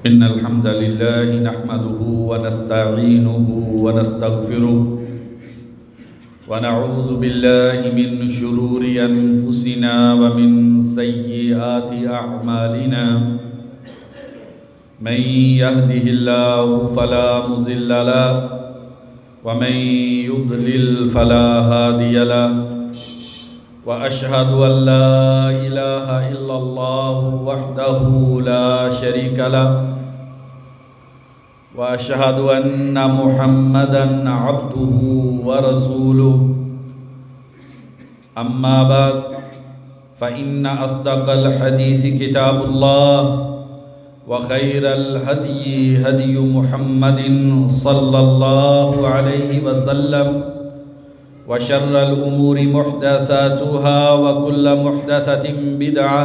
إن الحمد لله نحمده ونستعينه ونستغفره ونعوذ بالله من شرور أنفسنا ومن سيئات أعمالنا من يهده الله فلا مضل له ومن يضلل فلا هادي له وأشهد أن لا إله إلا الله وحده لا شريك له وأشهد أن محمدًا عبده ورسوله أما بعد فإن أصدق الحديث كتاب الله وخير الهدي هدي محمد صلى الله عليه وسلم وشر الأمور محدثاتها وكل محدثة بدعة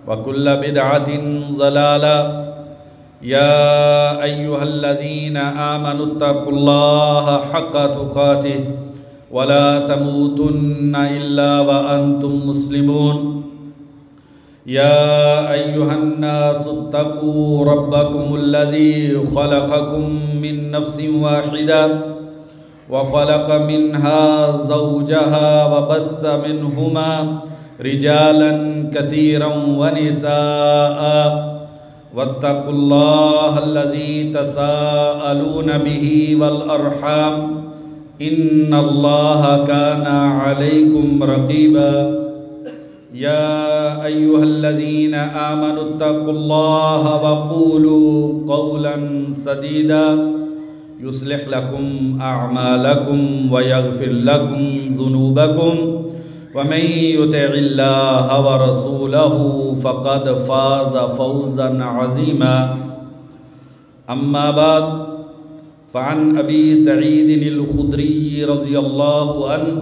وكل بدعة ضلالة يا أيها الذين آمنوا اتقوا الله حق تقاته ولا تموتن إلا وأنتم مسلمون يا أيها الناس اتقوا ربكم الذي خلقكم من نفس واحدة وخلق منها زوجها وبث منهما رجالا كثيرا ونساء واتقوا الله الذي تساءلون به والأرحام إن الله كان عليكم رقيبا يا أيها الذين آمنوا اتقوا الله وقولوا قولا سديدا يصلح لكم أعمالكم ويغفر لكم ذنوبكم ومن يطع الله ورسوله فقد فاز فوزا عظيما أما بعد فعن أبي سعيد الخدري رضي الله عنه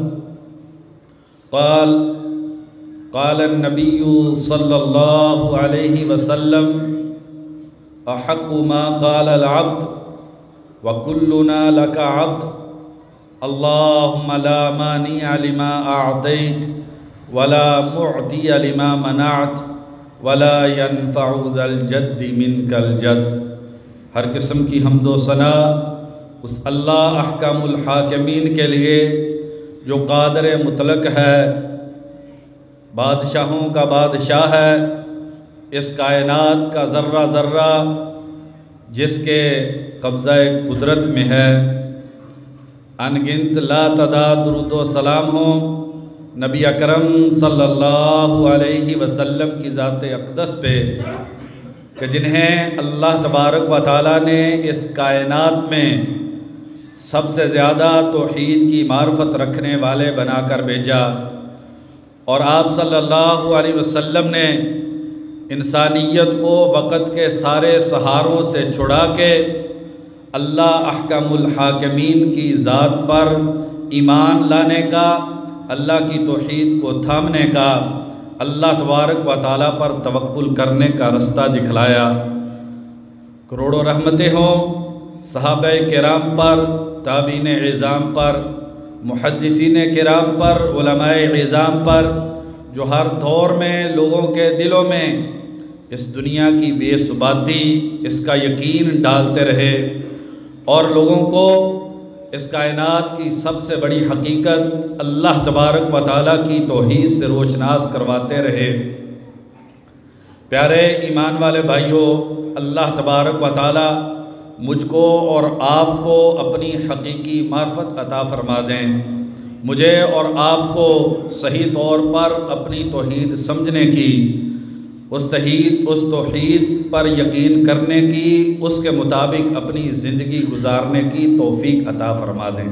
قال النبي صلى الله عليه وسلم أحق ما قال العبد وكلنا لك عبد اللهم لا مانع لما أعطيت ولا معطي لما منعت ولا ينفع ذا الجد منك الجد۔ ہر قسم کی حمد و ثنا اس اللہ احکم الحاکمین کے لیے جو قادر مطلق ہے، بادشاہوں کا بادشاہ ہے، اس کائنات کا ذرہ ذرہ جس کے قبضہ قدرت میں ہے۔ انگنت لا تعداد درود و سلام ہوں نبی اکرم صلی اللہ علیہ وسلم کی ذات اقدس پہ کہ جنہیں اللہ تبارک و تعالیٰ نے اس کائنات میں سب سے زیادہ توحید کی معرفت رکھنے والے بنا کر بھیجا، اور آپ صلی اللہ علیہ وسلم نے انسانیت کو وقت کے سارے سہاروں سے چھڑا کے اللہ احکم الحاکمین کی ذات پر ایمان لانے کا، اللہ کی توحید کو تھامنے کا، اللہ تبارک و تعالیٰ پر توکل کرنے کا رستہ دکھلایا۔ کروڑوں رحمتیں ہوں صحابہ کرام پر، تابعین اعظام پر، محدثین کرام پر، علماء اعظام پر، جو ہر دور میں لوگوں کے دلوں میں اس دنیا کی بے ثباتی، اس کا یقین ڈالتے رہے اور لوگوں کو اس کائنات کی سب سے بڑی حقیقت اللہ تبارک و تعالیٰ کی توحید سے روشناس کرواتے رہے۔ پیارے ایمان والے بھائیوں، اللہ تبارک و تعالیٰ مجھ کو اور آپ کو اپنی حقیقی معرفت عطا فرما دیں، مجھے اور آپ کو صحیح طور پر اپنی توحید سمجھنے کی، اس توحید پر یقین کرنے کی، اس کے مطابق اپنی زندگی گزارنے کی توفیق عطا فرما دیں۔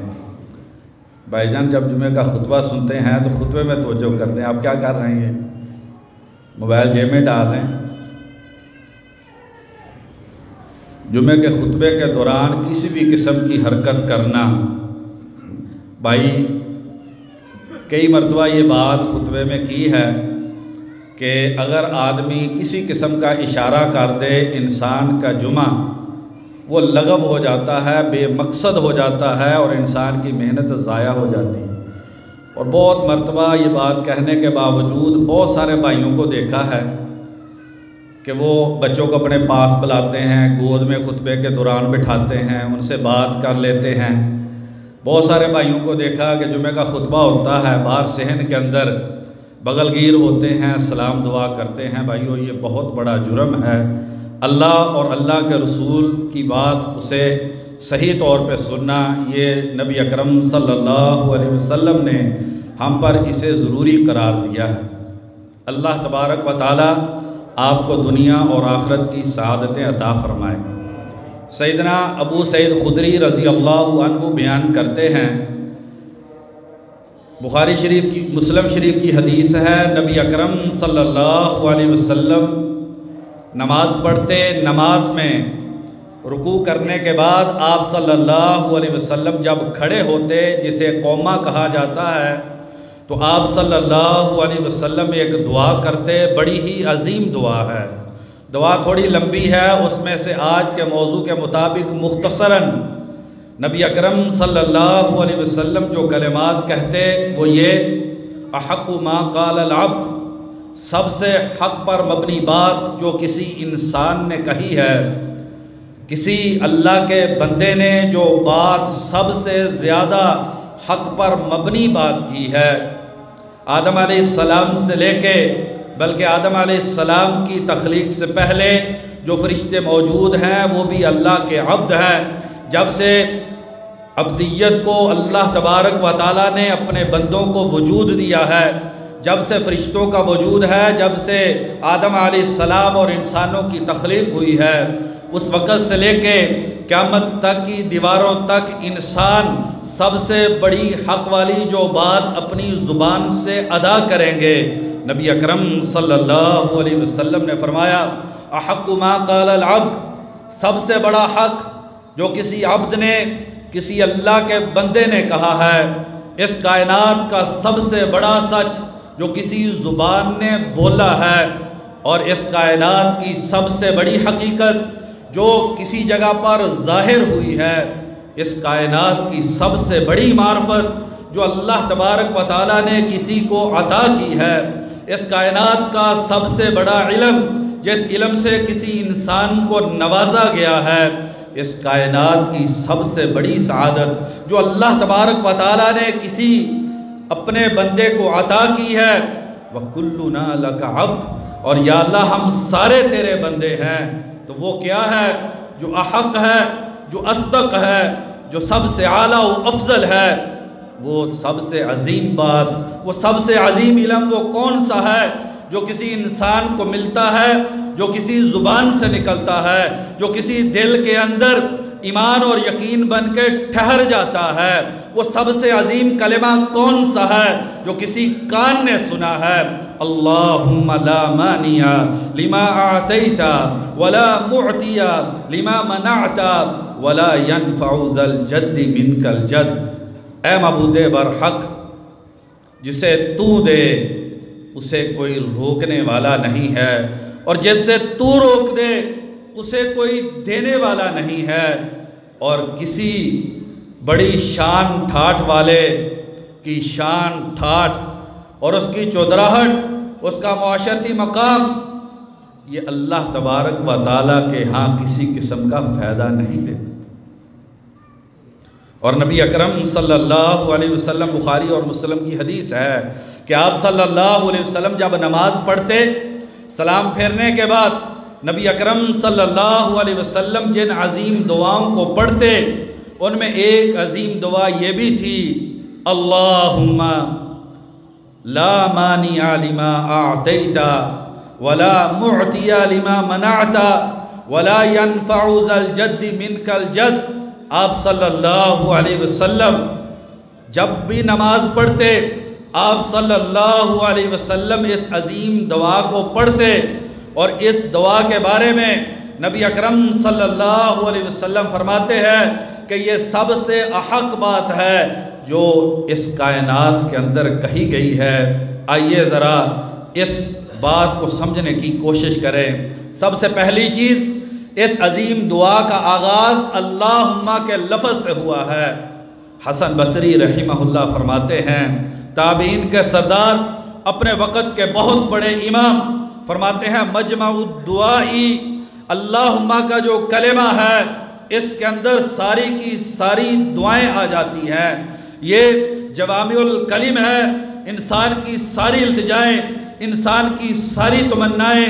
بھائی جان جب جمعہ کا خطبہ سنتے ہیں تو خطبے میں توجہ کرتے ہیں۔ آپ کیا کر رہے ہیں؟ موبائل جیب میں ڈال رہے ہیں۔ جمعہ کے خطبے کے دوران کسی بھی قسم کی حرکت کرنا، بھائی کئی مرتبہ یہ بات خطبے میں کی ہے کہ اگر آدمی کسی قسم کا اشارہ کر دے انسان کا جمعہ وہ لغو ہو جاتا ہے، بے مقصد ہو جاتا ہے اور انسان کی محنت ضائع ہو جاتی ہے۔ اور بہت مرتبہ یہ بات کہنے کے باوجود بہت سارے بھائیوں کو دیکھا ہے کہ وہ بچوں کو اپنے پاس بلاتے ہیں، گود میں خطبے کے دوران بٹھاتے ہیں، ان سے بات کر لیتے ہیں۔ بہت سارے بھائیوں کو دیکھا کہ جمعہ کا خطبہ ہوتا ہے، باہر صحن کے اندر بغل گیر ہوتے ہیں، سلام دعا کرتے ہیں۔ بھائیو، یہ بہت بڑا جرم ہے۔ اللہ اور اللہ کے رسول کی بات اسے صحیح طور پہ سننا، یہ نبی اکرم صلی اللہ علیہ وسلم نے ہم پر اسے ضروری قرار دیا ہے۔ اللہ تبارک و تعالی آپ کو دنیا اور آخرت کی سعادتیں عطا فرمائے۔ سیدنا ابو سعید خدری رضی اللہ عنہ بیان کرتے ہیں، بخاری شریف کی مسلم شریف کی حدیث ہے، نبی اکرم صلی اللہ علیہ وسلم نماز پڑھتے، نماز میں رکوع کرنے کے بعد آپ صلی اللہ علیہ وسلم جب کھڑے ہوتے، جسے قومہ کہا جاتا ہے، تو آپ صلی اللہ علیہ وسلم ایک دعا کرتے، بڑی ہی عظیم دعا ہے۔ دعا تھوڑی لمبی ہے، اس میں سے آج کے موضوع کے مطابق مختصراً نبی اکرم صلی اللہ علیہ وسلم جو کلمات کہتے وہ یہ، احق ما قال العبد، سب سے حق پر مبنی بات جو کسی انسان نے کہی ہے، کسی اللہ کے بندے نے جو بات سب سے زیادہ حق پر مبنی بات کی ہے، آدم علیہ السلام سے لے کے، بلکہ آدم علیہ السلام کی تخلیق سے پہلے جو فرشتے موجود ہیں وہ بھی اللہ کے عبد ہیں۔ جب سے عبدیت کو اللہ تبارک و تعالیٰ نے اپنے بندوں کو وجود دیا ہے، جب سے فرشتوں کا وجود ہے، جب سے آدم علیہ السلام اور انسانوں کی تخلیق ہوئی ہے، اس وقت سے لے کے قیامت تک کی دیواروں تک انسان سب سے بڑی حق والی جو بات اپنی زبان سے ادا کریں گے، نبی اکرم صلی اللہ علیہ وسلم نے فرمایا، احق ما قال العبد، سب سے بڑا حق جو کسی عبد نے، کسی اللہ کے بندے نے کہا ہے، اس کائنات کا سب سے بڑا سچ جو کسی زبان نے بولا ہے، اور اس کائنات کی سب سے بڑی حقیقت جو کسی جگہ پر ظاہر ہوئی ہے، اس کائنات کی سب سے بڑی معرفت جو اللہ تبارک و تعالیٰ نے کسی کو عطا کی ہے، اس کائنات کا سب سے بڑا علم جس علم سے کسی انسان کو نوازا گیا ہے، اس کائنات کی سب سے بڑی سعادت جو اللہ تبارک و تعالیٰ نے کسی اپنے بندے کو عطا کی ہے، وَكُلُّنَا لَكَ عَبْدٌ، اور یا اللہ ہم سارے تیرے بندے ہیں۔ تو وہ کیا ہے جو احق ہے، جو اصدق ہے، جو سب سے اعلیٰ و افضل ہے، وہ سب سے عظیم بات، وہ سب سے عظیم علم وہ کون سا ہے جو کسی انسان کو ملتا ہے، جو کسی زبان سے نکلتا ہے، جو کسی دل کے اندر ایمان اور یقین بن کے ٹھہر جاتا ہے، وہ سب سے عظیم کلمہ کون سا ہے جو کسی کان نے سنا ہے، اللہم لا مانع لما اعطیت ولا معطی لما منعت ولا ينفع ذا الجد منک الجد، اے معبود برحق، جسے تو دے اسے کوئی روکنے والا نہیں ہے، اور جس سے تو روک دے اسے کوئی دینے والا نہیں ہے، اور کسی بڑی شان ٹھاٹھ والے کی شان ٹھاٹھ اور اس کی چودراہٹ، اس کا معاشرتی مقام، یہ اللہ تبارک و تعالیٰ کے ہاں کسی قسم کا فائدہ نہیں دیتا۔ اور نبی اکرم صلی اللہ علیہ وسلم، بخاری اور مسلم کی حدیث ہے کہ آپ صلی اللہ علیہ وسلم جب نماز پڑھتے، سلام پھیرنے کے بعد نبی اکرم صلی اللہ علیہ وسلم جن عظیم دعاؤں کو پڑھتے، ان میں ایک عظیم دعا یہ بھی تھی، اللہم لا مانع لما اعطیت ولا معطی لما منعت ولا ينفع ذا الجد منک الجد۔ آپ صلی اللہ علیہ وسلم جب بھی نماز پڑھتے، آپ صلی اللہ علیہ وسلم اس عظیم دعا کو پڑھتے، اور اس دعا کے بارے میں نبی اکرم صلی اللہ علیہ وسلم فرماتے ہیں کہ یہ سب سے احق بات ہے جو اس کائنات کے اندر کہی گئی ہے۔ آئیے ذرا اس بات کو سمجھنے کی کوشش کریں۔ سب سے پہلی چیز، اس عظیم دعا کا آغاز اللہم کے لفظ سے ہوا ہے۔ حسن بصری رحمہ اللہ فرماتے ہیں، تابعین کے سردار، اپنے وقت کے بہت بڑے امام، فرماتے ہیں مجمع الدعائی اللہم کا جو کلمہ ہے اس کے اندر ساری کی ساری دعائیں آ جاتی ہیں۔ یہ جوامع الکلم ہے، انسان کی ساری التجائیں، انسان کی ساری تمنائیں،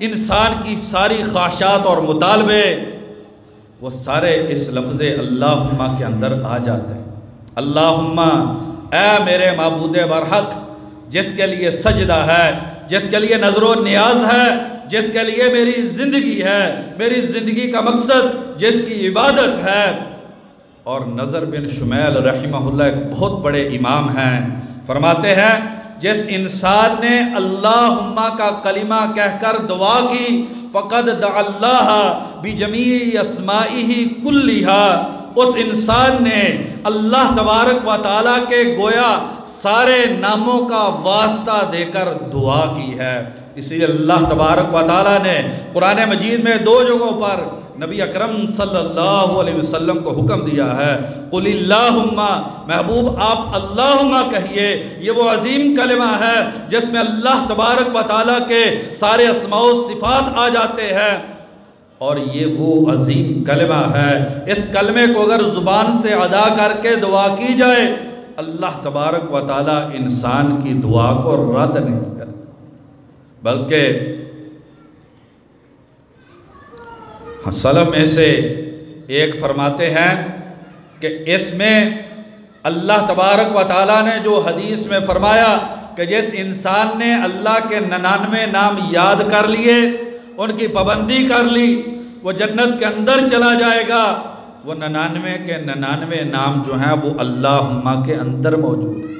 انسان کی ساری خواہشات اور مطالبے وہ سارے اس لفظ اللہم کے اندر آ جاتے ہیں۔ اللہم، اے میرے معبود برحق، جس کے لیے سجدہ ہے، جس کے لیے نظر و نیاز ہے، جس کے لیے میری زندگی ہے، میری زندگی کا مقصد جس کی عبادت ہے۔ اور نظر بن شمیل رحمہ اللہ ایک بہت بڑے امام ہیں، فرماتے ہیں جس انسان نے اللہم کا کلمہ کہہ کر دعا کی فقد دعا اللہ بجمیع اسمائہ کلہا، اس انسان نے اللہ تبارک و تعالیٰ کے گویا سارے ناموں کا واسطہ دے کر دعا کی ہے۔ اسی لیے اللہ تبارک و تعالیٰ نے قرآن مجید میں 2 جگہوں پر نبی اکرم صلی اللہ علیہ وسلم کو حکم دیا ہے، قل اللہم، محبوب آپ اللہم کہیے۔ یہ وہ عظیم کلمہ ہے جس میں اللہ تبارک و تعالیٰ کے سارے اسماء و صفات آ جاتے ہیں، اور یہ وہ عظیم کلمہ ہے، اس کلمے کو اگر زبان سے ادا کر کے دعا کی جائے اللہ تبارک و تعالیٰ انسان کی دعا کو رد نہیں کرتا، بلکہ سلف میں سے ایک فرماتے ہیں کہ اس میں اللہ تبارک و تعالیٰ نے جو حدیث میں فرمایا کہ جس انسان نے اللہ کے 99 نام یاد کر لیے، ان کی پابندی کر لی، وہ جنت کے اندر چلا جائے گا۔ وہ 99 کے 99 نام جو ہیں وہ اللہم کے اندر موجود ہیں۔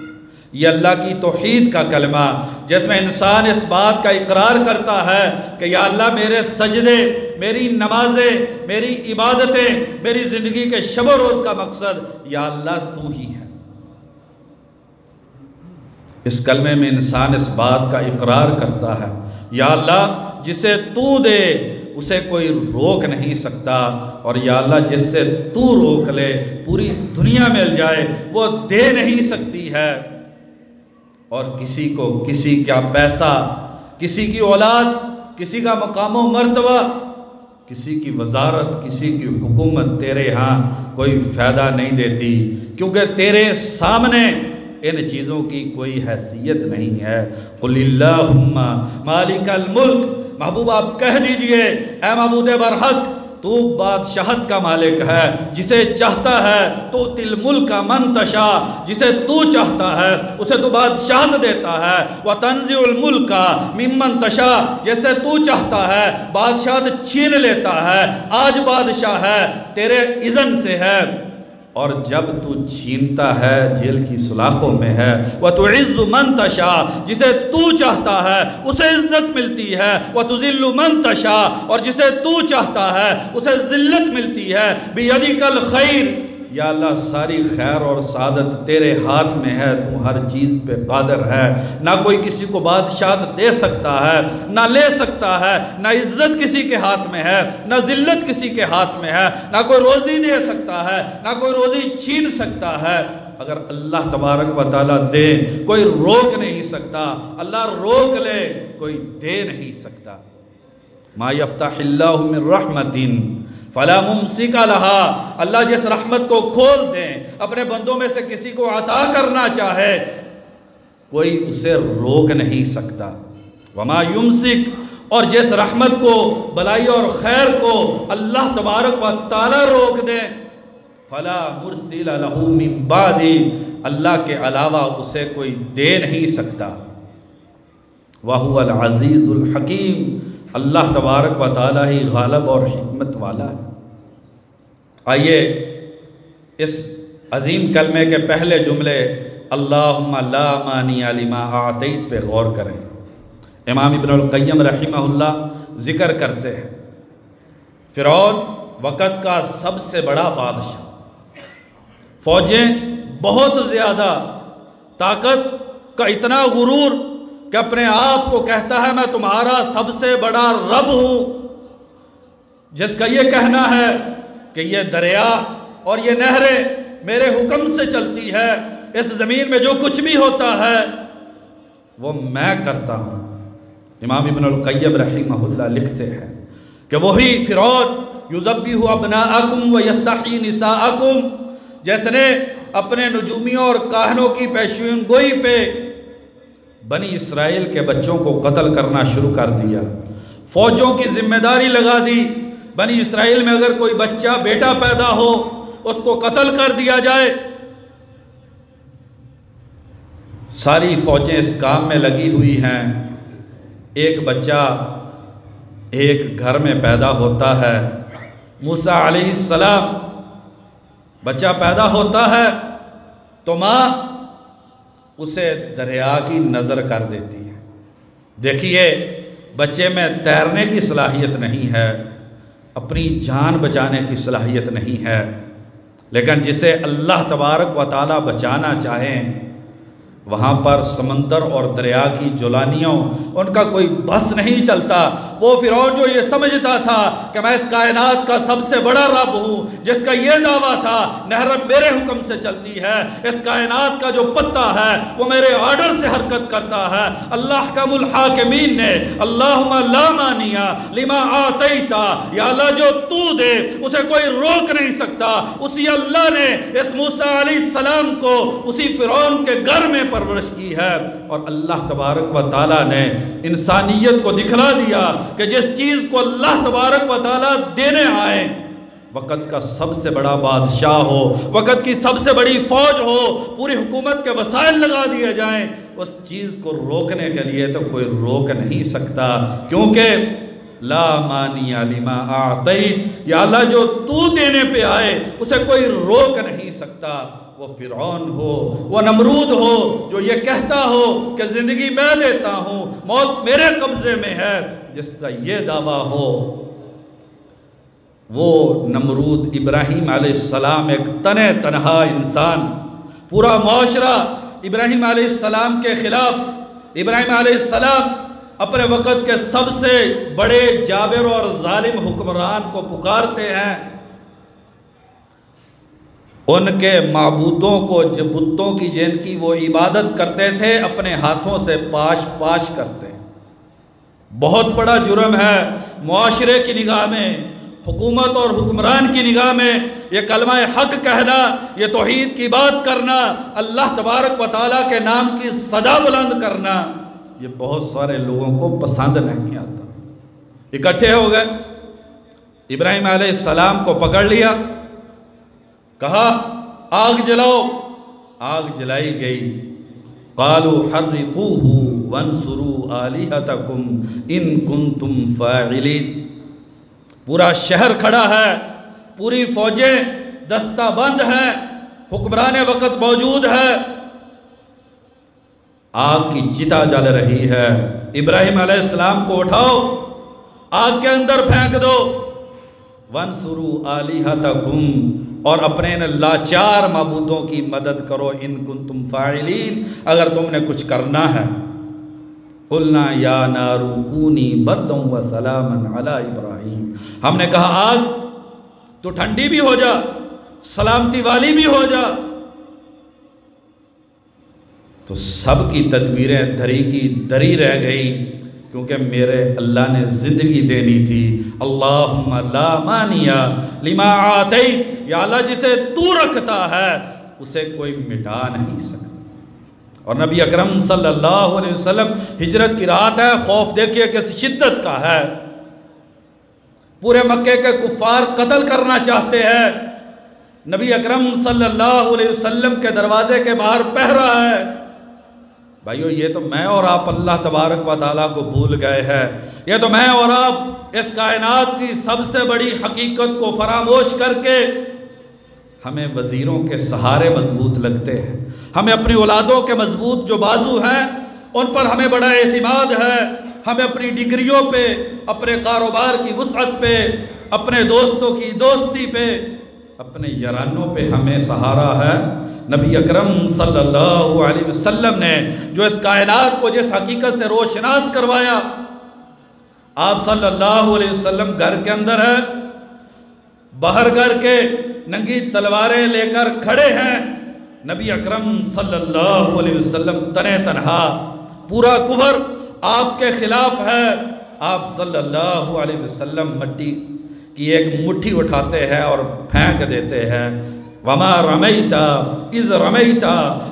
یہ اللہ کی توحید کا کلمہ جس میں انسان اس بات کا اقرار کرتا ہے کہ یا اللہ میرے سجدے، میری نمازیں، میری عبادتیں، میری زندگی کے شب و روز کا مقصد یا اللہ تو ہی ہے۔ اس کلمے میں انسان اس بات کا اقرار کرتا ہے یا اللہ جسے تو دے اسے کوئی روک نہیں سکتا، اور یا اللہ جس سے تو روک لے پوری دنیا مل جائے وہ دے نہیں سکتی ہے۔ اور کسی کو کسی کا پیسہ، کسی کی اولاد، کسی کا مقام و مرتبہ، کسی کی وزارت، کسی کی حکومت تیرے ہاں کوئی فائدہ نہیں دیتی، کیونکہ تیرے سامنے ان چیزوں کی کوئی حیثیت نہیں ہے۔ قل اللہم مالک الملک، محبوب آپ کہہ دیجئے اے معبود برحق تو بادشاہت کا مالک ہے، جسے چاہتا ہے تو تل ملک من تشا، جسے تو چاہتا ہے اسے تو بادشاہت دیتا ہے، وتنزع الملک ممن تشا، جسے تو چاہتا ہے بادشاہت چھین لیتا ہے۔ آج بادشاہ ہے تیرے اذن سے ہے، اور جب تو چھینتا ہے جیل کی سلاخوں میں ہے۔ وَتُعِزُّ مَن تَشَاءُ، جسے تو چاہتا ہے اسے عزت ملتی ہے۔ وَتُذِلُّ مَن تَشَاءُ، اور جسے تو چاہتا ہے اسے ذلت ملتی ہے۔ بِيَدِكَ الْخَيْرُ، یا اللہ ساری خیر اور سعادت تیرے ہاتھ میں ہے، تو ہر چیز پہ قادر ہے۔ نہ کوئی کسی کو بادشاہت دے سکتا ہے، نہ لے سکتا ہے، نہ عزت کسی کے ہاتھ میں ہے، نہ ذلت کسی کے ہاتھ میں ہے، نہ کوئی روزی دے سکتا ہے، نہ کوئی روزی چھین سکتا ہے۔ اگر اللہ تبارک و تعالیٰ دے کوئی روک نہیں سکتا، اللہ روک لے کوئی دے نہیں سکتا۔ ما یفتح اللہ من رحمت فلا ممسک لہا، اللہ جس رحمت کو کھول دیں، اپنے بندوں میں سے کسی کو عطا کرنا چاہے کوئی اسے روک نہیں سکتا۔ وما یمسک، اور جس رحمت کو، بلائی اور خیر کو اللہ تبارک و تعالیٰ روک دیں فلا مرسل لہ من بعدہ، اللہ کے علاوہ اسے کوئی دے نہیں سکتا۔ وہو العزیز الحکیم، اللہ تبارک و تعالیٰ ہی غالب اور حکمت والا ہے۔ آئیے اس عظیم کلمے کے پہلے جملے اللہم لا مانع لما اعطیت پہ غور کریں۔ امام ابن القیم رحمہ اللہ ذکر کرتے ہیں فرعون وقت کا سب سے بڑا بادشاہ، فوجیں بہت زیادہ، طاقت کا اتنا غرور کہ اپنے آپ کو کہتا ہے میں تمہارا سب سے بڑا رب ہوں، جس کا یہ کہنا ہے کہ یہ دریا اور یہ نہریں میرے حکم سے چلتی ہے، اس زمین میں جو کچھ بھی ہوتا ہے وہ میں کرتا ہوں۔ امام ابن القیم رحمہ اللہ لکھتے ہیں کہ وہی فرعون یذبح ابناءکم ویستحیی نساءکم، جس نے اپنے نجومیوں اور کاہنوں کی پیشین گوئی پہ بنی اسرائیل کے بچوں کو قتل کرنا شروع کر دیا، فوجوں کی ذمہ داری لگا دی، بنی اسرائیل میں اگر کوئی بچہ بیٹا پیدا ہو اس کو قتل کر دیا جائے۔ ساری فوجیں اس کام میں لگی ہوئی ہیں، ایک بچہ ایک گھر میں پیدا ہوتا ہے، موسیٰ علیہ السلام، بچہ پیدا ہوتا ہے تو ماں اسے دریا کی نظر کر دیتی ہے۔ دیکھیے بچے میں تیرنے کی صلاحیت نہیں ہے، اپنی جان بچانے کی صلاحیت نہیں ہے، لیکن جسے اللہ تبارک و تعالیٰ بچانا چاہیں وہاں پر سمندر اور دریا کی جولانیوں ان کا کوئی بس نہیں چلتا۔ وہ فرعون جو یہ سمجھتا تھا کہ میں اس کائنات کا سب سے بڑا رب ہوں، جس کا یہ دعویٰ تھا نہر میرے حکم سے چلتی ہے، اس کائنات کا جو پتا ہے وہ میرے آرڈر سے حرکت کرتا ہے، اللہ احکم الحاکمین نے اللہم لا مانع لما آتیتا، یا اللہ جو تو دے اسے کوئی روک نہیں سکتا۔ اسی اللہ نے اس موسیٰ علیہ السلام کو اسی فرعون کے گھر میں پرورش کی ہے، اور اللہ تبارک و تعالیٰ نے انسانیت کو دکھلا دیا کہ جس چیز کو اللہ تبارک و تعالیٰ دینے آئے، وقت کا سب سے بڑا بادشاہ ہو، وقت کی سب سے بڑی فوج ہو، پوری حکومت کے وسائل لگا دیے جائیں، اس چیز کو روکنے کے لیے تو کوئی روک نہیں سکتا، کیونکہ لا مانع لما اعطیت، یا اللہ جو تو دینے پہ آئے اسے کوئی روک نہیں سکتا۔ وہ فرعون ہو، وہ نمرود ہو جو یہ کہتا ہو کہ زندگی میں دیتا ہوں، موت میرے قبضے میں ہے، جس کا یہ دعویٰ ہو، وہ نمرود ابراہیم علیہ السلام ایک تنہا انسان، پورا معاشرہ ابراہیم علیہ السلام کے خلاف، ابراہیم علیہ السلام اپنے وقت کے سب سے بڑے جابر اور ظالم حکمران کو پکارتے ہیں، ان کے معبودوں کو، جو بتوں کی جن کی وہ عبادت کرتے تھے، اپنے ہاتھوں سے پاش کرتے ہیں۔ بہت بڑا جرم ہے معاشرے کی نگاہ میں، حکومت اور حکمران کی نگاہ میں، یہ کلمہ حق کہنا، یہ توحید کی بات کرنا، اللہ تبارک و تعالیٰ کے نام کی صدا بلند کرنا، یہ بہت سارے لوگوں کو پسند نہیں آتا۔ اکٹھے ہو گئے، ابراہیم علیہ السلام کو پکڑ لیا، کہا آگ جلاؤ، آگ جلائی گئی، قالوا حرقوه وانصروا آلہتکم ان کنتم فاعلین۔ پورا شہر کھڑا ہے، پوری فوجیں دستہ بند ہیں، حکمران وقت موجود ہے، آگ کی چتا جل رہی ہے، ابراہیم علیہ السلام کو اٹھاؤ، آگ کے اندر پھینک دو، وانصروا آلہتکم، اور اپنے لاچار معبودوں کی مدد کرو، ان کنتم فاعلین، اگر تم نے کچھ کرنا ہے۔ قلنا یا نار کونی بردا وسلاما علی ابراہیم، ہم نے کہا آگ تو ٹھنڈی بھی ہو جا، سلامتی والی بھی ہو جا۔ تو سب کی تدبیریں دھری کی دھری رہ گئی، کیونکہ میرے اللہ نے زندگی دینی تھی۔ اللہم لا مانع لما آتیت، یا اللہ جسے تو رکھتا ہے اسے کوئی مٹا نہیں سکتا۔ اور نبی اکرم صلی اللہ علیہ وسلم، ہجرت کی رات ہے، خوف دیکھیے کس شدت کا ہے، پورے مکے کے کفار قتل کرنا چاہتے ہیں، نبی اکرم صلی اللہ علیہ وسلم کے دروازے کے باہر پہرا ہے۔ بھائیو یہ تو میں اور آپ اللہ تبارک و تعالیٰ کو بھول گئے ہیں، یہ تو میں اور آپ اس کائنات کی سب سے بڑی حقیقت کو فراموش کر کے ہمیں وزیروں کے سہارے مضبوط لگتے ہیں، ہمیں اپنی اولادوں کے مضبوط جو بازو ہیں ان پر ہمیں بڑا اعتماد ہے، ہمیں اپنی ڈگریوں پہ، اپنے کاروبار کی وسعت پہ، اپنے دوستوں کی دوستی پہ، اپنے یارانوں پہ ہمیں سہارا ہے۔ نبی اکرم صلی اللہ علیہ وسلم نے جو اس کائنات کو جس حقیقت سے روشناس کروایا، آپ صلی اللہ علیہ وسلم گھر کے اندر ہے، باہر گھر کے ننگی تلواریں لے کر کھڑے ہیں، نبی اکرم صلی اللہ علیہ وسلم تنہ تنہا، پورا کفر آپ کے خلاف ہے، آپ صلی اللہ علیہ وسلم مٹی کی ایک مٹھی اٹھاتے ہیں اور پھینک دیتے ہیں۔ وما رمیت اذ رمیت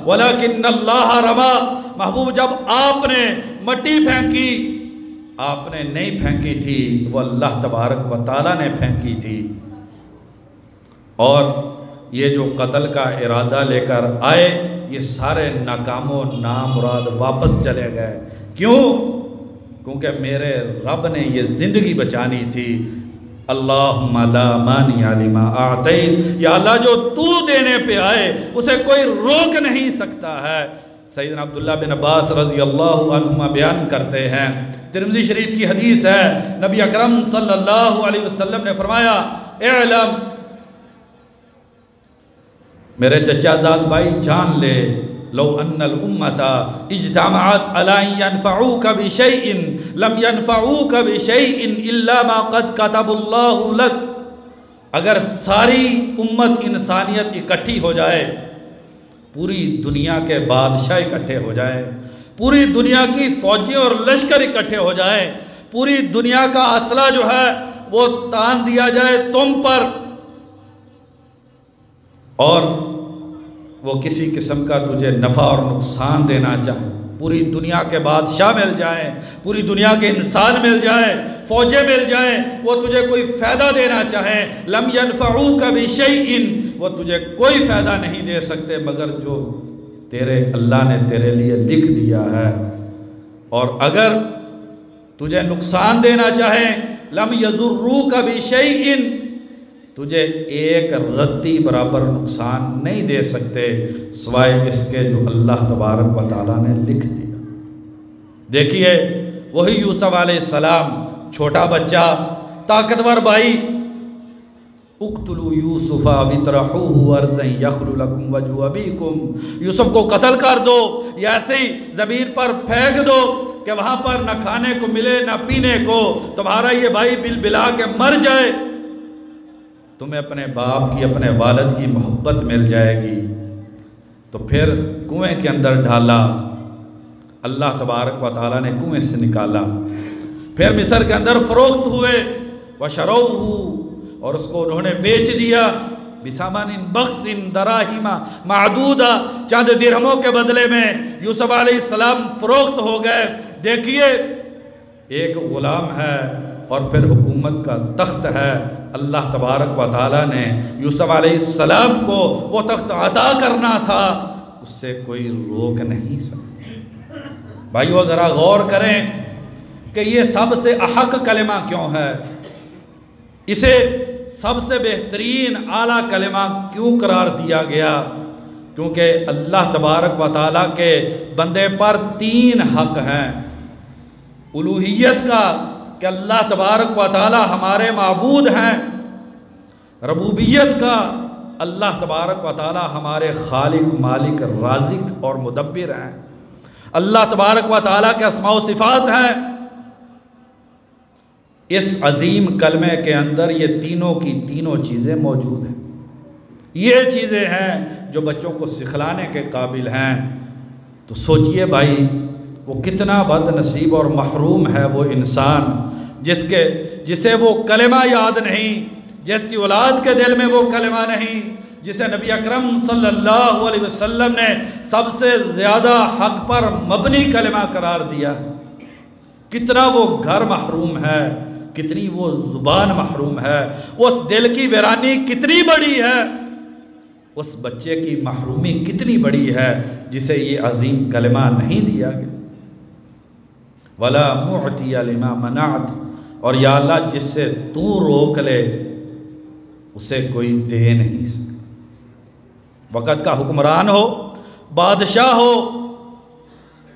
ولکن اللہ رما، محبوب جب آپ نے مٹی پھینکی، آپ نے نہیں پھینکی تھی، وہ اللہ تبارک و تعالیٰ نے پھینکی تھی۔ اور یہ جو قتل کا ارادہ لے کر آئے، یہ سارے ناکام و نامراد واپس چلے گئے۔ کیوں؟ کیونکہ میرے رب نے یہ زندگی بچانی تھی۔ اللہم لا مانع لما اعطیت، یا اللہ جو تو دینے پہ آئے اسے کوئی روک نہیں سکتا ہے۔ سیدنا عبداللہ بن عباس رضی اللہ عنہما بیان کرتے ہیں، ترمذی شریف کی حدیث ہے، نبی اکرم صلی اللہ علیہ وسلم نے فرمایا، اعلم، میرے چچا زاد بھائی جان لے، لو ان الامت اجتمعت علی ان ينفعوک بشیء لم ينفعوک بشیء الا ما قد کتب اللہ لک، اگر ساری امت انسانیت اکٹھی ہو جائے، پوری دنیا کے بادشاہ اکٹھے ہو جائیں، پوری دنیا کی فوجی اور لشکر اکٹھے ہو جائیں، پوری دنیا کا اسلحہ جو ہے وہ تان دیا جائے تم پر، اور وہ کسی قسم کا تجھے نفع اور نقصان دینا چاہے، پوری دنیا کے بادشاہ مل جائیں، پوری دنیا کے انسان مل جائیں، فوجیں مل جائیں، وہ تجھے کوئی فائدہ دینا چاہیں، لم ينفعوک بشیء، وہ تجھے کوئی فائدہ نہیں دے سکتے مگر جو تیرے اللہ نے تیرے لیے لکھ دیا ہے، اور اگر تجھے نقصان دینا چاہیں، لم یضروک بشیء، تجھے ایک رتی برابر نقصان نہیں دے سکتے سوائے اس کے جو اللہ تبارک و تعالیٰ نے لکھ دیا۔ دیکھیے وہی یوسف علیہ السلام، چھوٹا بچہ، طاقتور بھائی، اقتلوا یوسف واطرحوہ ارضا یخل لکم وجہ ابیکم، یوسف کو قتل کر دو یا ایسے ہی زمین پر پھینک دو کہ وہاں پر نہ کھانے کو ملے نہ پینے کو، تمہارا یہ بھائی بل بلا کے مر جائے، تمہیں اپنے باپ کی، اپنے والد کی محبت مل جائے گی۔ تو پھر کنویں کے اندر ڈالا، اللہ تبارک و تعالیٰ نے کنویں سے نکالا، پھر مصر کے اندر فروخت ہوئے، وشروہ، اور اس کو انہوں نے بیچ دیا، بثمن بخس دراہم معدودہ، چند درہموں کے بدلے میں یوسف علیہ السلام فروخت ہو گئے۔ دیکھیے ایک غلام ہے اور پھر حکومت کا تخت ہے، اللہ تبارک و تعالیٰ نے یوسف علیہ السلام کو وہ تخت عطا کرنا تھا، اس سے کوئی روک نہیں سکتا۔ بھائیو ذرا غور کریں کہ یہ سب سے احق کلمہ کیوں ہے، اسے سب سے بہترین اعلیٰ کلمہ کیوں قرار دیا گیا؟ کیونکہ اللہ تبارک و تعالیٰ کے بندے پر 3 حق ہیں، الوہیت کا کہ اللہ تبارک و تعالیٰ ہمارے معبود ہیں، ربوبیت کا اللہ تبارک و تعالیٰ ہمارے خالق، مالک، رازق اور مدبر ہیں، اللہ تبارک و تعالیٰ کے اسماء و صفات ہیں۔ اس عظیم کلمے کے اندر یہ تینوں کی تینوں چیزیں موجود ہیں، یہ چیزیں ہیں جو بچوں کو سکھلانے کے قابل ہیں۔ تو سوچئے بھائی وہ کتنا بد نصیب اور محروم ہے وہ انسان جسے وہ کلمہ یاد نہیں، جس کی اولاد کے دل میں وہ کلمہ نہیں، جسے نبی اکرم صلی اللہ علیہ وسلم نے سب سے زیادہ حق پر مبنی کلمہ قرار دیا۔ کتنا وہ گھر محروم ہے، کتنی وہ زبان محروم ہے، اس دل کی ویرانی کتنی بڑی ہے، اس بچے کی محرومی کتنی بڑی ہے جسے یہ عظیم کلمہ نہیں دیا گیا۔ وَلَا مُعْتِيَ لِمَا مَنَعْتَ، اور یا اللہ جس سے تو روک لے اسے کوئی دے نہیں سکتا۔ وقت کا حکمران ہو، بادشاہ ہو،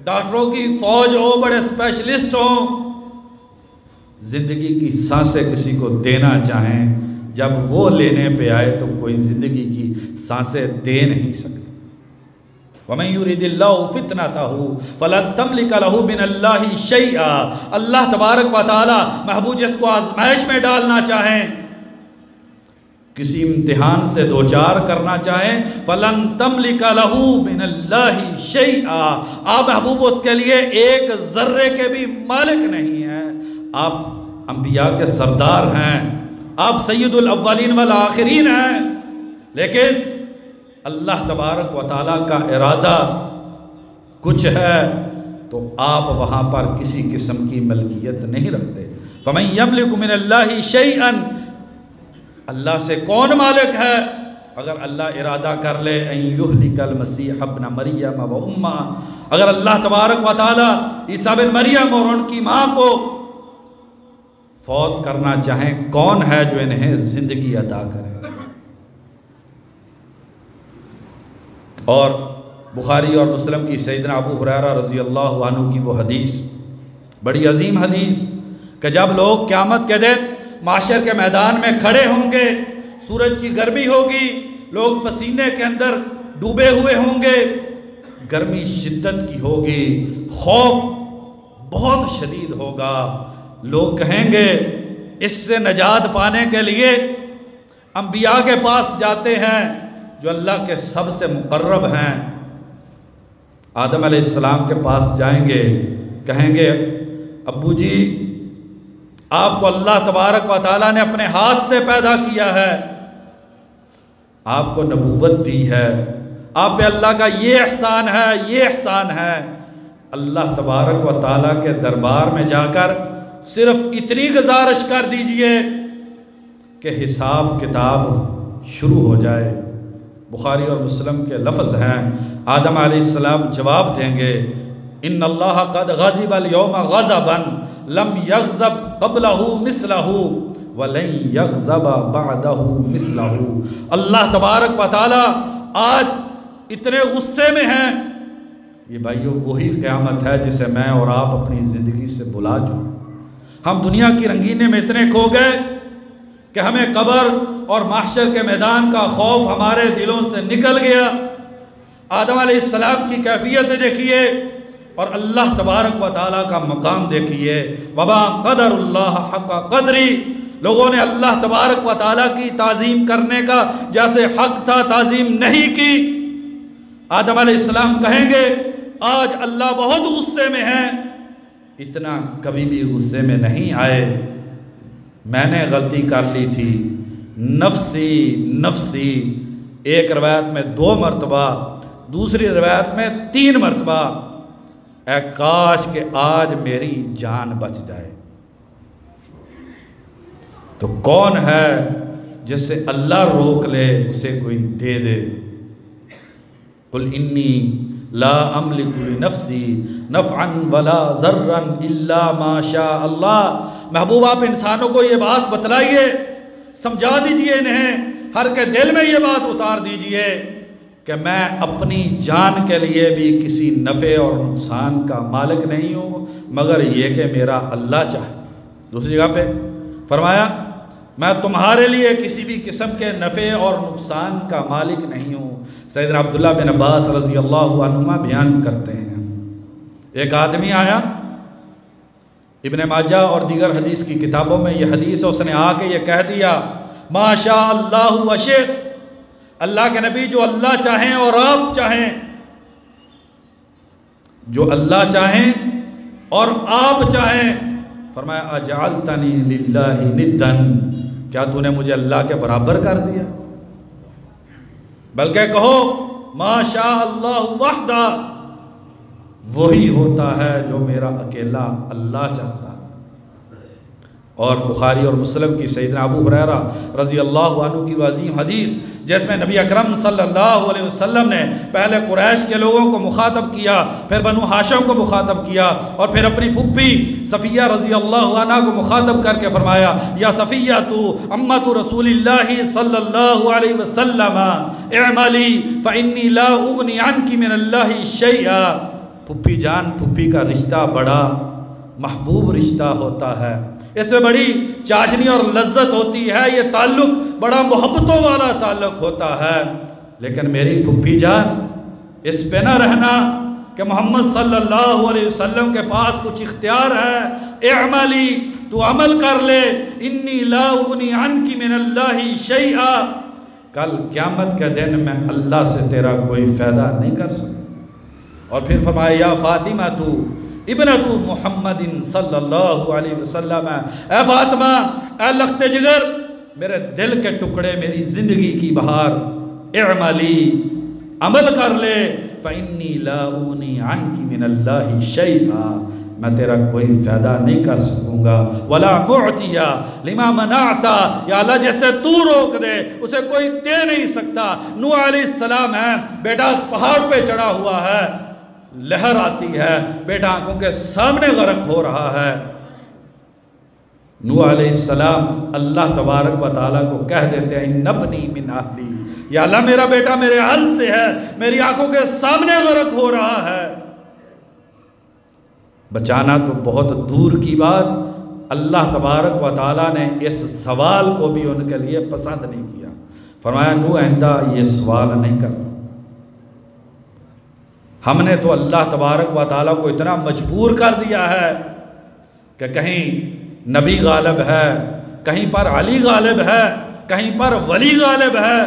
ڈاکٹروں کی فوج ہو، بڑے اسپیشلسٹ ہوں، زندگی کی سانسیں کسی کو دینا چاہیں، جب وہ لینے پہ آئے تو کوئی زندگی کی سانسیں دے نہیں سکتا۔ وَمَن يُرِدِ اللَّهُ فِتْنَتَهُ فَلَن تَمْلِكَ لَهُ مِنَ اللَّهِ شَيْئًا، اللہ تبارک و تعالی محبوب جس کو آزمائش میں ڈالنا چاہیں کسی امتحان سے دوچار کرنا چاہیں فَلَن تَمْلِكَ لَهُ مِنَ اللَّهِ شَيْئًا، آپ محبوب اس کے لیے ایک ذرے کے بھی مالک نہیں ہیں۔ آپ انبیاء کے سردار ہیں، آپ سید الاولین والآخرین ہیں، لیکن اللہ تبارک و تعالیٰ کا ارادہ کچھ ہے تو آپ وہاں پر کسی قسم کی ملکیت نہیں رکھتے۔ فَمَن يَمْلِكُ مِنَ اللَّهِ شَيْئًا، اللہ سے کون مالک ہے؟ اگر اللہ ارادہ کر لے ان یہلک المسیح ابن مریم و امہ، اگر اللہ تبارک و تعالی عیسیٰ بن مریم اور ان کی ماں کو فوت کرنا چاہیں، کون ہے جو انہیں زندگی عطا کرے؟ اور بخاری اور مسلم کی سیدنا ابو ہریرہ رضی اللہ عنہ کی وہ حدیث، بڑی عظیم حدیث، کہ جب لوگ قیامت کے دن معاشر کے میدان میں کھڑے ہوں گے، سورج کی گرمی ہوگی، لوگ پسینے کے اندر ڈوبے ہوئے ہوں گے، گرمی شدت کی ہوگی، خوف بہت شدید ہوگا، لوگ کہیں گے اس سے نجات پانے کے لیے انبیاء کے پاس جاتے ہیں جو اللہ کے سب سے مقرب ہیں۔ آدم علیہ السلام کے پاس جائیں گے، کہیں گے ابو جی آپ کو اللہ تبارک و تعالیٰ نے اپنے ہاتھ سے پیدا کیا ہے، آپ کو نبوت دی ہے، آپ پہ اللہ کا یہ احسان ہے، یہ احسان ہے۔ اللہ تبارک و تعالیٰ کے دربار میں جا کر صرف اتنی گزارش کر دیجئے کہ حساب کتاب شروع ہو جائے۔ بخاری اور مسلم کے لفظ ہیں، آدم علیہ السلام جواب دیں گے ان اللہ قد غضب اليوم غضبا لم یغضب قبلہ مثلہ ولن یغضب بعدہ مثلہ۔ اللہ تبارک و تعالی آج اتنے غصے میں ہیں، یہ بھائیو وہی قیامت ہے جسے میں اور آپ اپنی زندگی سے بھلا چکے۔ ہم دنیا کی رنگینے میں اتنے کھو گئے کہ ہمیں قبر اور محشر کے میدان کا خوف ہمارے دلوں سے نکل گیا۔ آدم علیہ السلام کی کیفیت دیکھیے اور اللہ تبارک و تعالیٰ کا مقام دیکھیے۔ وما قدر اللہ حق قدری، لوگوں نے اللہ تبارک و تعالیٰ کی تعظیم کرنے کا جیسے حق تھا تعظیم نہیں کی۔ آدم علیہ السلام کہیں گے آج اللہ بہت غصے میں ہے، اتنا کبھی بھی غصے میں نہیں آئے، میں نے غلطی کر لی تھی، نفسی نفسی، ایک روایت میں 2 مرتبہ، دوسری روایت میں 3 مرتبہ، اے کاش کہ آج میری جان بچ جائے۔ تو کون ہے جس سے اللہ روک لے اسے کوئی دے دے؟ قل انی لا املک لنفسی نفعا ولا ضرا الا ما شاء اللہ۔ محبوب آپ انسانوں کو یہ بات بتلائیے، سمجھا دیجئے انہیں، ہر کے دل میں یہ بات اتار دیجئے کہ میں اپنی جان کے لیے بھی کسی نفع اور نقصان کا مالک نہیں ہوں مگر یہ کہ میرا اللہ چاہے۔ دوسری جگہ پہ فرمایا میں تمہارے لیے کسی بھی قسم کے نفع اور نقصان کا مالک نہیں ہوں۔ سیدنا عبداللہ بن عباس رضی اللہ عنہما بیان کرتے ہیں، ایک آدمی آیا، ابن ماجہ اور دیگر حدیث کی کتابوں میں یہ حدیث ہے، اس نے آ کے یہ کہہ دیا ما شاء اللہ وشئت، اللہ کے نبی جو اللہ چاہیں اور آپ چاہیں، جو اللہ چاہیں اور آپ چاہیں، فرمایا اجعلتنی للہ ندن، کیا تو نے مجھے اللہ کے برابر کر دیا؟ بلکہ کہو ما شاء اللہ وحدہ، وہی ہوتا ہے جو میرا اکیلا اللہ چاہتا ہے۔ اور بخاری اور مسلم کی سیدنا ابو ہریرہ رضی اللہ عنہ کی عظیم حدیث جس میں نبی اکرم صلی اللہ علیہ وسلم نے پہلے قریش کے لوگوں کو مخاطب کیا، پھر بنو ہاشم کو مخاطب کیا، اور پھر اپنی پھپھی صفیہ رضی اللہ عنہ کو مخاطب کر کے فرمایا یا صفیہ تو امت رسول اللہ صلی اللہ علیہ وسلم اعملی فانی لا اغنی عنک من اللہ شیئا۔ پھپھی جان، پھپھی کا رشتہ بڑا محبوب رشتہ ہوتا ہے، اس میں بڑی چاشنی اور لذت ہوتی ہے، یہ تعلق بڑا محبتوں والا تعلق ہوتا ہے، لیکن میری پھپھی جان اس پہ نہ رہنا کہ محمد صلی اللہ علیہ وسلم کے پاس کچھ اختیار ہے، اعملی تو عمل کر لے، انی لا اغنی عنک من اللہ شیئا، کل قیامت کے دن میں اللہ سے تیرا کوئی فائدہ نہیں کر سکتا۔ اور پھر فرمایا یا فاطمہ تو ابنت محمد صلی اللہ علیہ وسلم، اے فاطمہ، اے لخت جگر، میرے دل کے ٹکڑے، میری زندگی کی بہار، اعملی، عمل کر لے، فَإِنِّي لَا أُغْنِي عَنْكِ مِنَ اللَّهِ شَيْئًا، میں تیرا کوئی فائدہ نہیں کر سکوں گا، وَلَا مُعْتِيَا لِمَا مَنَعْتَا، یا اللہ جیسے تو روک دے اسے کوئی دے نہیں سکتا۔ نوح علیہ السلام ہے، بیٹا پہاڑ پہ چڑھا ہوا ہے، لہر آتی ہے، بیٹا آنکھوں کے سامنے غرق ہو رہا ہے۔ نوح علیہ السلام اللہ تبارک و تعالیٰ کو کہہ دیتے ہیں اِنَّ ابْنِي مِنْ أَهْلِي، یا اللہ میرا بیٹا میرے اہل سے ہے، میری آنکھوں کے سامنے غرق ہو رہا ہے۔ بچانا تو بہت دور کی بات، اللہ تبارک و تعالیٰ نے اس سوال کو بھی ان کے لیے پسند نہیں کیا، فرمایا نوح آئندہ یہ سوال نہیں کرنا۔ ہم نے تو اللہ تبارک و تعالیٰ کو اتنا مجبور کر دیا ہے کہ کہیں نبی غالب ہے، کہیں پر علی غالب ہے، کہیں پر ولی غالب ہے،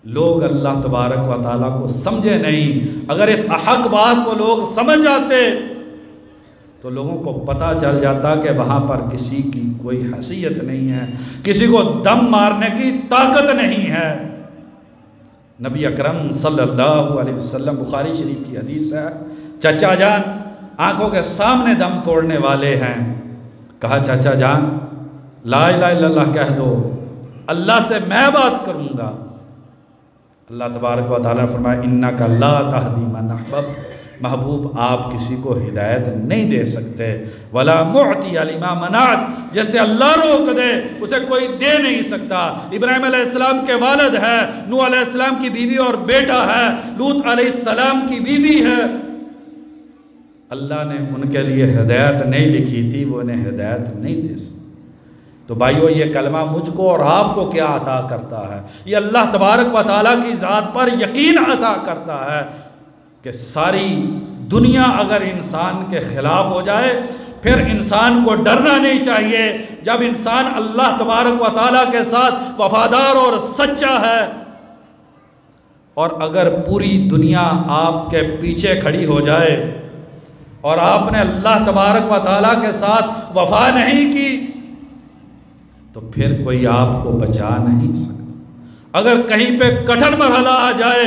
لوگ اللہ تبارک و تعالیٰ کو سمجھے نہیں۔ اگر اس احق بات کو لوگ سمجھ جاتے تو لوگوں کو پتہ چل جاتا کہ وہاں پر کسی کی کوئی حیثیت نہیں ہے، کسی کو دم مارنے کی طاقت نہیں ہے۔ نبی اکرم صلی اللہ علیہ وسلم، بخاری شریف کی حدیث ہے، چچا جان آنکھوں کے سامنے دم توڑنے والے ہیں، کہا چچا جان لا الہ الا اللہ کہہ دو، اللہ سے میں بات کروں گا۔ اللہ تبارک و تعالیٰ نے فرمایا انک لا تہدی من احببت، محبوب آپ کسی کو ہدایت نہیں دے سکتے، ولا معطی لما منعت، جیسے اللہ روک دے اسے کوئی دے نہیں سکتا۔ ابراہیم علیہ السلام کے والد ہے، نوح علیہ السلام کی بیوی اور بیٹا ہے، لوط علیہ السلام کی بیوی ہے، اللہ نے ان کے لیے ہدایت نہیں لکھی تھی، وہ انہیں ہدایت نہیں دے سکتے۔ تو بھائیو یہ کلمہ مجھ کو اور آپ کو کیا عطا کرتا ہے؟ یہ اللہ تبارک و تعالیٰ کی ذات پر یقین عطا کرتا ہے کہ ساری دنیا اگر انسان کے خلاف ہو جائے پھر انسان کو ڈرنا نہیں چاہیے۔ جب انسان اللہ تبارک و تعالیٰ کے ساتھ وفادار اور سچا ہے، اور اگر پوری دنیا آپ کے پیچھے کھڑی ہو جائے اور آپ نے اللہ تبارک و تعالیٰ کے ساتھ وفا نہیں کی تو پھر کوئی آپ کو بچا نہیں سکتا۔ اگر کہیں پہ کٹھن مرحلہ آ جائے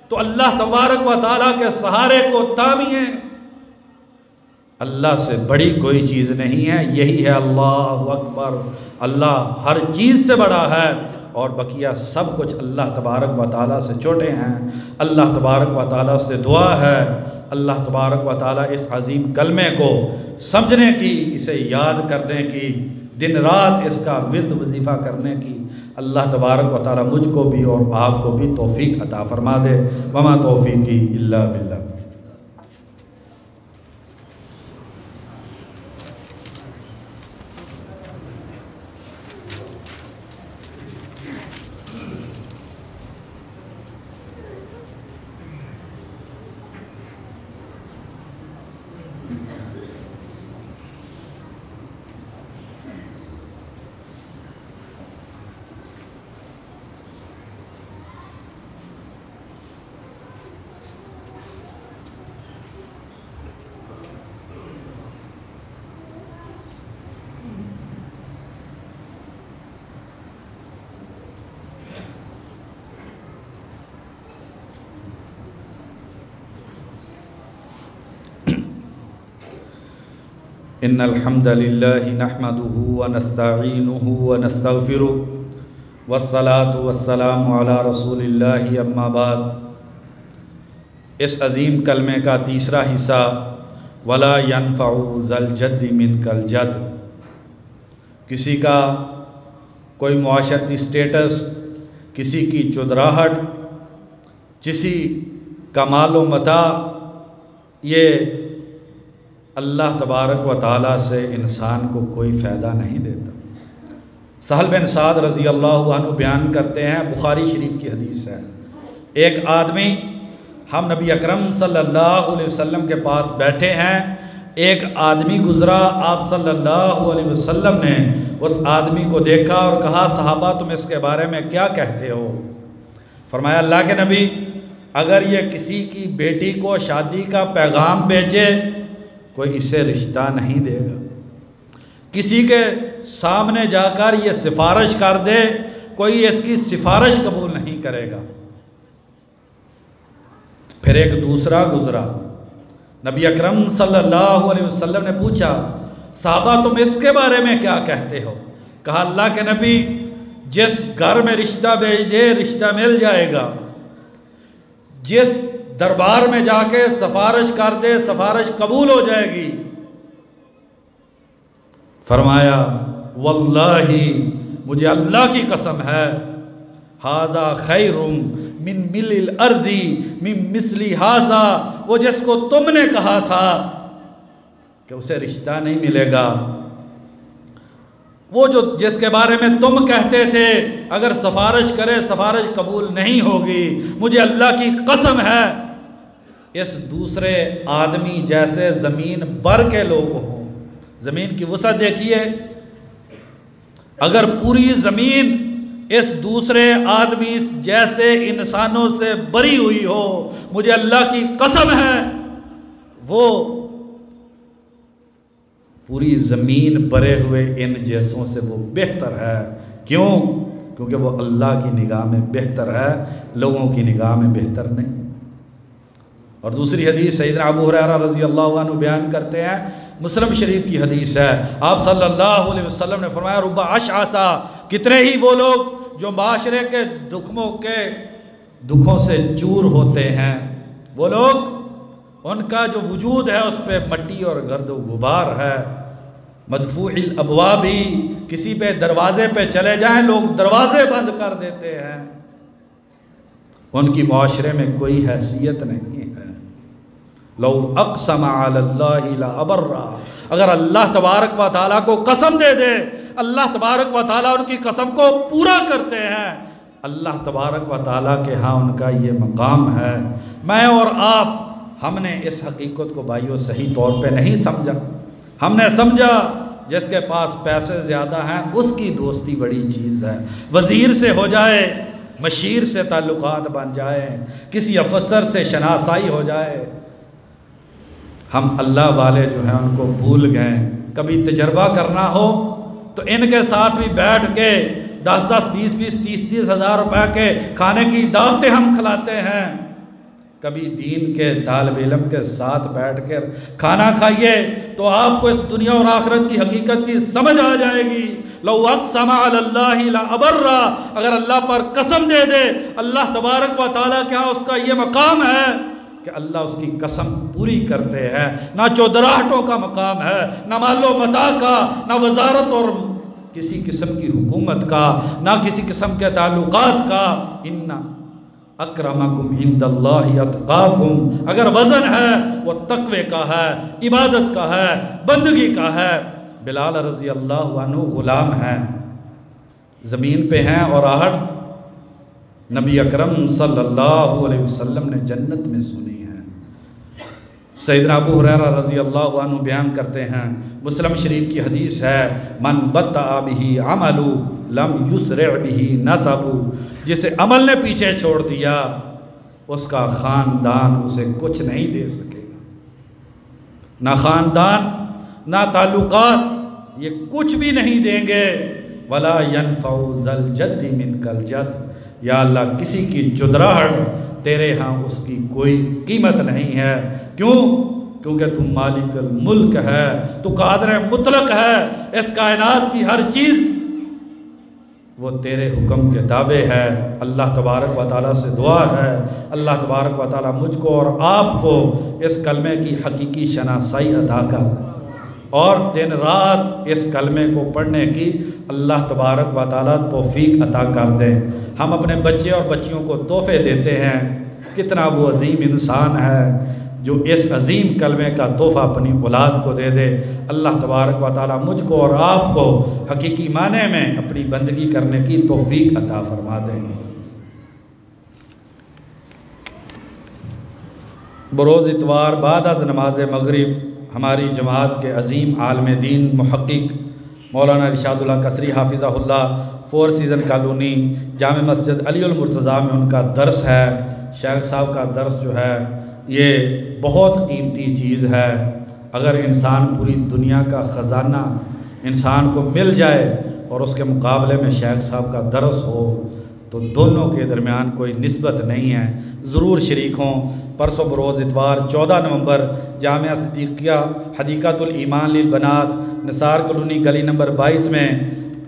تو اللہ تبارک و تعالیٰ کے سہارے کو تامیے، اللہ سے بڑی کوئی چیز نہیں ہے، یہی ہے اللہ اکبر، اللہ ہر چیز سے بڑا ہے، اور بقیہ سب کچھ اللہ تبارک و تعالیٰ سے چھوٹے ہیں۔ اللہ تبارک و تعالیٰ سے دعا ہے اللہ تبارک و تعالیٰ اس عظیم کلمے کو سمجھنے کی، اسے یاد کرنے کی، دن رات اس کا ورد وظیفہ کرنے کی اللہ تبارک و تعالیٰ مجھ کو بھی اور آپ کو بھی توفیق عطا فرما دے۔ وما توفیقی الا باللہ۔ ان الحمد للہ نحمده ونستعینه ونستغفره والصلاة والسلام علی رسول اللہ، اما بعد۔ اس عظیم کلمے کا تیسرا حصہ ولا ينفع ذا الجد منک الجد، کسی کا کوئی معاشرتی سٹیٹس، کسی کی چودراہٹ، کسی کا مال و متاع، یہ اللہ تبارک و تعالیٰ سے انسان کو کوئی فائدہ نہیں دیتا۔ سہل بن سعد رضی اللہ عنہ بیان کرتے ہیں، بخاری شریف کی حدیث ہے، ایک آدمی، ہم نبی اکرم صلی اللہ علیہ وسلم کے پاس بیٹھے ہیں، ایک آدمی گزرا، آپ صلی اللہ علیہ وسلم نے اس آدمی کو دیکھا اور کہا صحابہ تم اس کے بارے میں کیا کہتے ہو؟ فرمایا اللہ کے نبی اگر یہ کسی کی بیٹی کو شادی کا پیغام بھیجے کوئی اسے رشتہ نہیں دے گا، کسی کے سامنے جا کر یہ سفارش کر دے کوئی اس کی سفارش قبول نہیں کرے گا۔ پھر ایک دوسرا گزرا، نبی اکرم صلی اللہ علیہ وسلم نے پوچھا صحابہ تم اس کے بارے میں کیا کہتے ہو؟ کہا اللہ کے نبی جس گھر میں رشتہ بھیج دے رشتہ مل جائے گا، جس دربار میں جا کے سفارش کر دے سفارش قبول ہو جائے گی۔ فرمایا واللہ مجھے اللہ کی قسم ہے ھذا خیر من مل الارض من مثل ھذا، وہ جس کو تم نے کہا تھا کہ اسے رشتہ نہیں ملے گا، وہ جو جس کے بارے میں تم کہتے تھے اگر سفارش کرے سفارش قبول نہیں ہوگی، مجھے اللہ کی قسم ہے اس دوسرے آدمی جیسے زمین بھر کے لوگ ہوں۔ زمین کی وسعت دیکھیے، اگر پوری زمین اس دوسرے آدمی جیسے انسانوں سے بری ہوئی ہو، مجھے اللہ کی قسم ہے وہ پوری زمین بھرے ہوئے ان جیسوں سے وہ بہتر ہے۔ کیوں؟ کیونکہ وہ اللہ کی نگاہ میں بہتر ہے، لوگوں کی نگاہ میں بہتر نہیں۔ اور دوسری حدیث سیدنا ابو ہریرہ رضی اللہ عنہ بیان کرتے ہیں، مسلم شریف کی حدیث ہے، آپ صلی اللہ علیہ وسلم نے فرمایا رب اشعثا، کتنے ہی وہ لوگ جو معاشرے کے دکھوں سے چور ہوتے ہیں، وہ لوگ ان کا جو وجود ہے اس پہ مٹی اور گرد و غبار ہے، مدفوع الابواب، کسی پہ دروازے پہ چلے جائیں لوگ دروازے بند کر دیتے ہیں، ان کی معاشرے میں کوئی حیثیت نہیں ہے۔ لو اقسم علی اللہ لابرہ، اگر اللہ تبارک و تعالیٰ کو قسم دے دے، اللہ تبارک و تعالیٰ ان کی قسم کو پورا کرتے ہیں، اللہ تبارک و تعالیٰ کے ہاں ان کا یہ مقام ہے۔ میں اور آپ ہم نے اس حقیقت کو بھائیو صحیح طور پہ نہیں سمجھا، ہم نے سمجھا جس کے پاس پیسے زیادہ ہیں اس کی دوستی بڑی چیز ہے، وزیر سے ہو جائے، مشیر سے تعلقات بن جائے، کسی افسر سے شناسائی ہو جائے، ہم اللہ والے جو ہیں ان کو بھول گئے۔ کبھی تجربہ کرنا ہو تو ان کے ساتھ بھی بیٹھ کے 10-10 20-20 30-30 ہزار روپے کے کھانے کی دعوتیں ہم کھلاتے ہیں، کبھی دین کے طالب علم کے ساتھ بیٹھ کر کھانا کھائیے تو آپ کو اس دنیا اور آخرت کی حقیقت کی سمجھ آ جائے گی۔ لو اقسم علی اللہ لابرہ، اگر اللہ پر قسم دے دے، اللہ تبارک و تعالیٰ کے ہاں اس کا یہ مقام ہے کہ اللہ اس کی قسم پوری کرتے ہیں، نہ چودراہٹوں کا مقام ہے، نہ مال و متاع کا، نہ وزارت اور کسی قسم کی حکومت کا، نہ کسی قسم کے تعلقات کا۔ ان اکرمکم عند اللہ اتقاکم، اگر وزن ہے وہ تقوی کا ہے، عبادت کا ہے، بندگی کا ہے۔ بلال رضی اللہ عنہ غلام ہیں، زمین پہ ہیں اور آہٹ نبی اکرم صلی اللہ علیہ وسلم نے جنت میں سنی ہے۔ سیدنا ابو ہریرہ رضی اللہ عنہ بیان کرتے ہیں، مسلم شریف کی حدیث ہے، من بطأ بہ عمل لم یسرع بہ نسب، جسے عمل نے پیچھے چھوڑ دیا اس کا خاندان اسے کچھ نہیں دے سکے گا، نہ خاندان نہ تعلقات یہ کچھ بھی نہیں دیں گے۔ ولا ينفع ذا الجد منک الجد، یا اللہ کسی کی جدراہٹ تیرے ہاں اس کی کوئی قیمت نہیں ہے۔ کیوں؟ کیونکہ تو مالک الملک ہے، تو قادر مطلق ہے، اس کائنات کی ہر چیز وہ تیرے حکم کے تابع ہے۔ اللہ تبارک و تعالیٰ سے دعا ہے اللہ تبارک و تعالیٰ مجھ کو اور آپ کو اس کلمے کی حقیقی شناسائی عطا کر دے، اور دن رات اس کلمے کو پڑھنے کی اللہ تبارک و تعالیٰ توفیق عطا کر دے۔ ہم اپنے بچے اور بچیوں کو تحفے دیتے ہیں، کتنا وہ عظیم انسان ہے جو اس عظیم کلمے کا تحفہ اپنی اولاد کو دے دے۔ اللہ تبارک و تعالیٰ مجھ کو اور آپ کو حقیقی معنی میں اپنی بندگی کرنے کی توفیق عطا فرما دے۔ بروز اتوار بعد از نماز مغرب ہماری جماعت کے عظیم عالم دین محقق مولانا ارشاد اللہ قصری حافظہ اللہ 4 سیزن کالونی جامع مسجد علی المرتضیٰ میں ان کا درس ہے۔ شیخ صاحب کا درس جو ہے یہ بہت قیمتی چیز ہے۔ اگر انسان پوری دنیا کا خزانہ انسان کو مل جائے اور اس کے مقابلے میں شیخ صاحب کا درس ہو تو دونوں کے درمیان کوئی نسبت نہیں ہے۔ ضرور شریک ہوں۔ پرسوں بروز اتوار 14 نومبر جامعہ صدیقیہ حدیقۃ الایمان للبنات نثار کالونی گلی نمبر 22 میں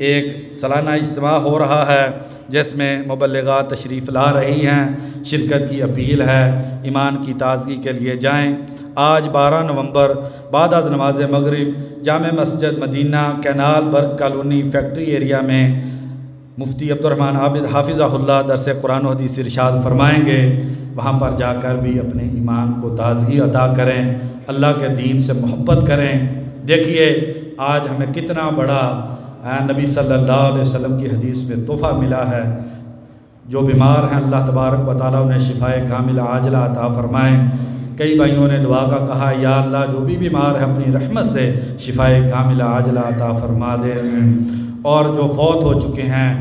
ایک سالانہ اجتماع ہو رہا ہے جس میں مبلغات تشریف لا رہی ہیں۔ شرکت کی اپیل ہے، ایمان کی تازگی کے لیے جائیں۔ آج 12 نومبر بعد از نماز مغرب جامع مسجد مدینہ کینال برگ کالونی فیکٹری ایریا میں مفتی عبد الرحمن عابد حافظہ اللہ درس قرآن و حدیث ارشاد فرمائیں گے۔ وہاں پر جا کر بھی اپنے ایمان کو تازگی عطا کریں، اللہ کے دین سے محبت کریں۔ دیکھیے آج ہمیں کتنا بڑا نبی صلی اللہ علیہ وسلم کی حدیث میں تحفہ ملا ہے۔ جو بیمار ہیں اللہ تبارک و تعالیٰ انہیں شفائے کاملہ عاجلہ عطا فرمائیں۔ کئی بھائیوں نے دعا کا کہا یا اللہ جو بھی بیمار ہے اپنی رحمت سے شفائے کاملہ عاجلہ عطا فرما دے، اور جو فوت ہو چکے ہیں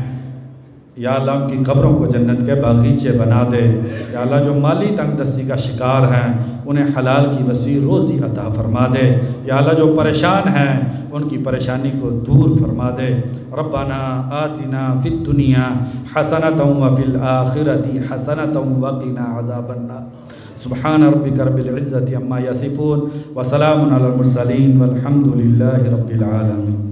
یا اللہ ان کی قبروں کو جنت کے باغیچے بنا دے۔ یا اللہ جو مالی تنگ دستی کا شکار ہیں انہیں حلال کی وسیع روزی عطا فرما دے۔ یا اللہ جو پریشان ہیں ان کی پریشانی کو دور فرما دے۔ ربنا آتنا فی الدنیا حسنۃ وفی الآخرۃ حسنۃ وقنا عذاب النار۔ سبحان ربک رب العزۃ عما یصفون وسلام علی المرسلین والحمد للہ رب العالمین۔